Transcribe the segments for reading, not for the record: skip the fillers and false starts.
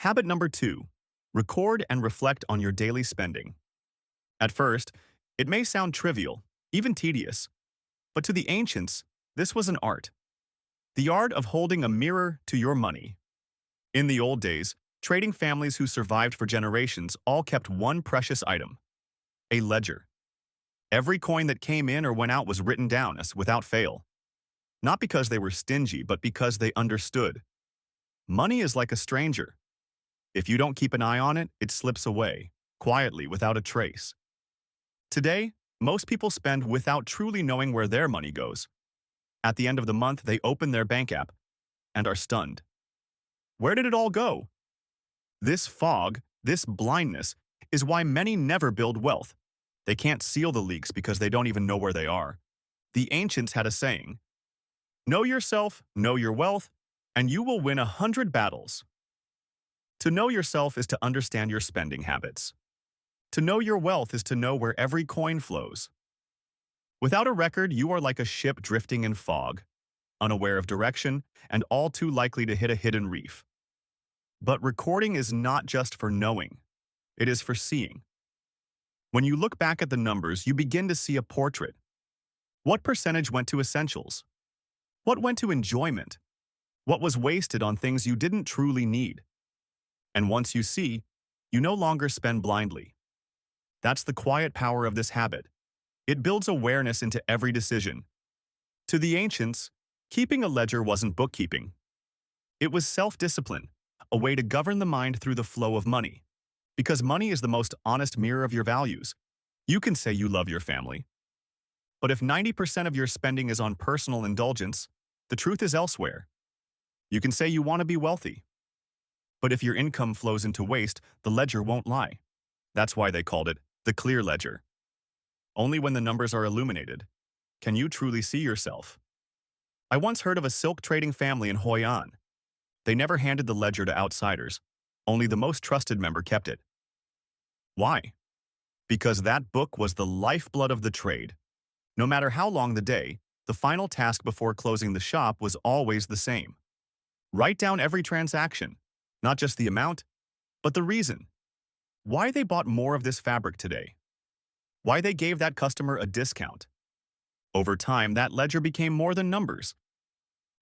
Habit number 2. Record and reflect on your daily spending. At first, it may sound trivial, even tedious, but to the ancients, this was an art. The art of holding a mirror to your money. In the old days, trading families who survived for generations all kept one precious item, a ledger. Every coin that came in or went out was written down as without fail. Not because they were stingy, but because they understood. Money is like a stranger. If you don't keep an eye on it, it slips away, quietly, without a trace. Today, most people spend without truly knowing where their money goes. At the end of the month, they open their bank app and are stunned. Where did it all go? This fog, this blindness, is why many never build wealth. They can't seal the leaks because they don't even know where they are. The ancients had a saying, "Know yourself, know your wealth, and you will win 100 battles." To know yourself is to understand your spending habits. To know your wealth is to know where every coin flows. Without a record, you are like a ship drifting in fog, unaware of direction, and all too likely to hit a hidden reef. But recording is not just for knowing, it is for seeing. When you look back at the numbers, you begin to see a portrait. What percentage went to essentials? What went to enjoyment? What was wasted on things you didn't truly need? And once you see, you no longer spend blindly. That's the quiet power of this habit. It builds awareness into every decision. To the ancients, keeping a ledger wasn't bookkeeping. It was self-discipline, a way to govern the mind through the flow of money. Because money is the most honest mirror of your values. You can say you love your family. But if 90% of your spending is on personal indulgence, the truth is elsewhere. You can say you want to be wealthy. But if your income flows into waste, the ledger won't lie. That's why they called it the clear ledger. Only when the numbers are illuminated can you truly see yourself. I once heard of a silk trading family in Hoi An. They never handed the ledger to outsiders. Only the most trusted member kept it. Why? Because that book was the lifeblood of the trade. No matter how long the day, the final task before closing the shop was always the same. Write down every transaction, not just the amount, but the reason. Why they bought more of this fabric today. Why they gave that customer a discount. Over time, that ledger became more than numbers.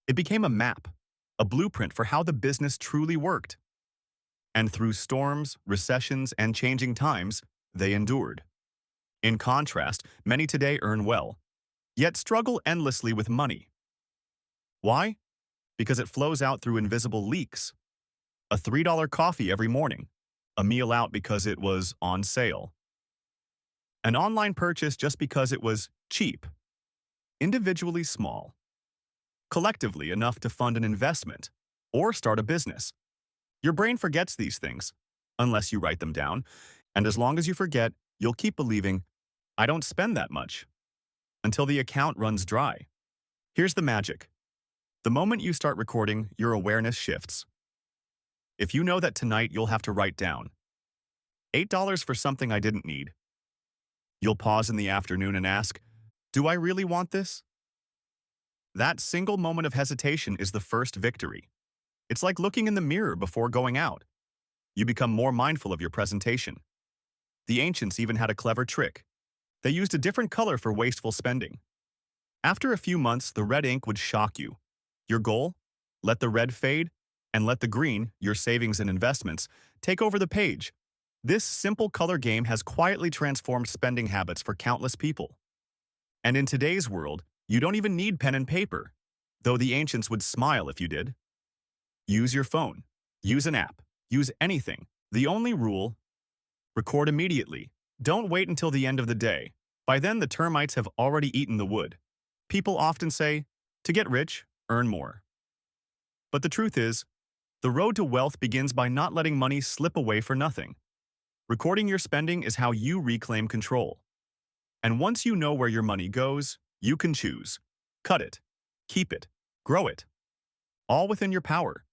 It became a map, a blueprint for how the business truly worked. And through storms, recessions, and changing times, they endured. In contrast, many today earn well, yet struggle endlessly with money. Why? Because it flows out through invisible leaks. A $3 coffee every morning, a meal out because it was on sale, an online purchase just because it was cheap, individually small, collectively enough to fund an investment or start a business. Your brain forgets these things, unless you write them down, and as long as you forget, you'll keep believing, "I don't spend that much," until the account runs dry. Here's the magic. The moment you start recording, your awareness shifts. If you know that tonight you'll have to write down $8 for something I didn't need, you'll pause in the afternoon and ask, "Do I really want this?" That single moment of hesitation is the first victory. It's like looking in the mirror before going out. You become more mindful of your presentation. The ancients even had a clever trick. They used a different color for wasteful spending. After a few months, the red ink would shock you. Your goal? Let the red fade, and let the green, your savings and investments, take over the page. This simple color game has quietly transformed spending habits for countless people. And in today's world, you don't even need pen and paper, though the ancients would smile if you did. Use your phone. Use an app. Use anything. The only rule: record immediately. Don't wait until the end of the day. By then, the termites have already eaten the wood. People often say, to get rich, earn more. But the truth is, the road to wealth begins by not letting money slip away for nothing. Recording your spending is how you reclaim control. And once you know where your money goes, you can choose. Cut it, keep it, grow it. All within your power.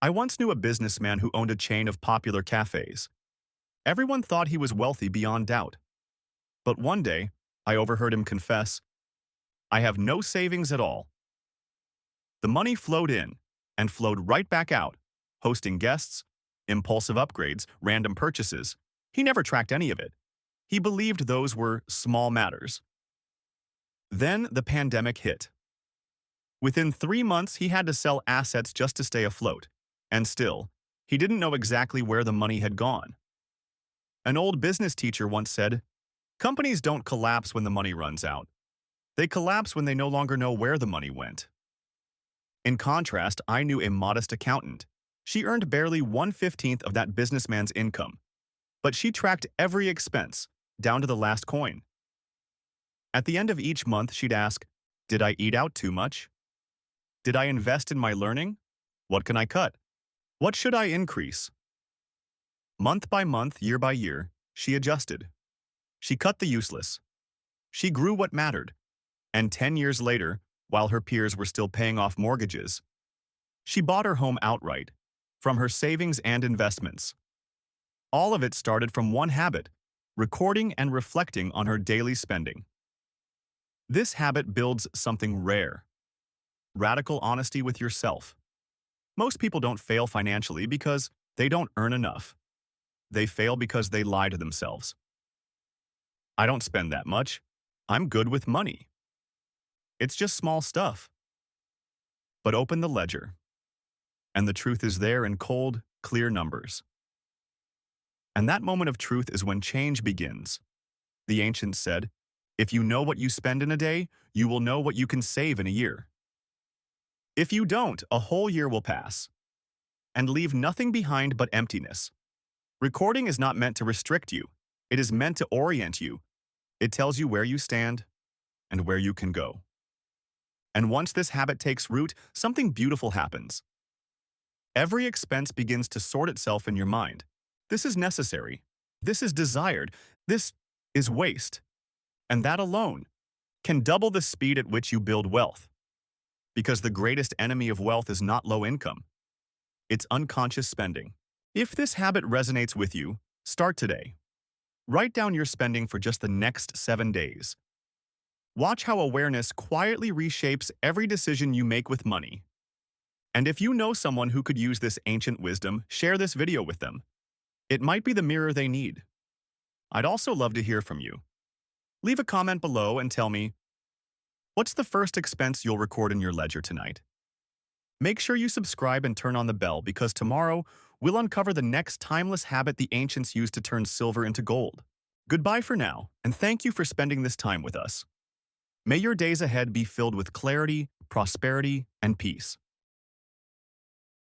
I once knew a businessman who owned a chain of popular cafes. Everyone thought he was wealthy beyond doubt. But one day, I overheard him confess, "I have no savings at all." The money flowed in and flowed right back out, hosting guests, Impulsive upgrades, random purchases. He never tracked any of it. He believed those were small matters. Then the pandemic hit. Within 3 months, he had to sell assets just to stay afloat. And still, he didn't know exactly where the money had gone. An old business teacher once said, "Companies don't collapse when the money runs out. They collapse when they no longer know where the money went." In contrast, I knew a modest accountant. She earned barely 1/15 of that businessman's income, but she tracked every expense, down to the last coin. At the end of each month, she'd ask, "Did I eat out too much? Did I invest in my learning? What can I cut? What should I increase?" Month by month, year by year, she adjusted. She cut the useless. She grew what mattered. And 10 years later, while her peers were still paying off mortgages, she bought her home outright, from her savings and investments. All of it started from one habit: recording and reflecting on her daily spending. This habit builds something rare: radical honesty with yourself. Most people don't fail financially because they don't earn enough. They fail because they lie to themselves. "I don't spend that much. I'm good with money. It's just small stuff." But open the ledger, and the truth is there in cold, clear numbers. And that moment of truth is when change begins. The ancients said, "If you know what you spend in a day, you will know what you can save in a year." If you don't, a whole year will pass and leave nothing behind but emptiness. Recording is not meant to restrict you. It is meant to orient you. It tells you where you stand and where you can go. And once this habit takes root, something beautiful happens. Every expense begins to sort itself in your mind. This is necessary. This is desired. This is waste. And that alone can double the speed at which you build wealth. Because the greatest enemy of wealth is not low income. It's unconscious spending. If this habit resonates with you, start today. Write down your spending for just the next 7 days. Watch how awareness quietly reshapes every decision you make with money. And if you know someone who could use this ancient wisdom, share this video with them. It might be the mirror they need. I'd also love to hear from you. Leave a comment below and tell me, what's the first expense you'll record in your ledger tonight? Make sure you subscribe and turn on the bell, because tomorrow we'll uncover the next timeless habit the ancients used to turn silver into gold. Goodbye for now, and thank you for spending this time with us. May your days ahead be filled with clarity, prosperity, and peace.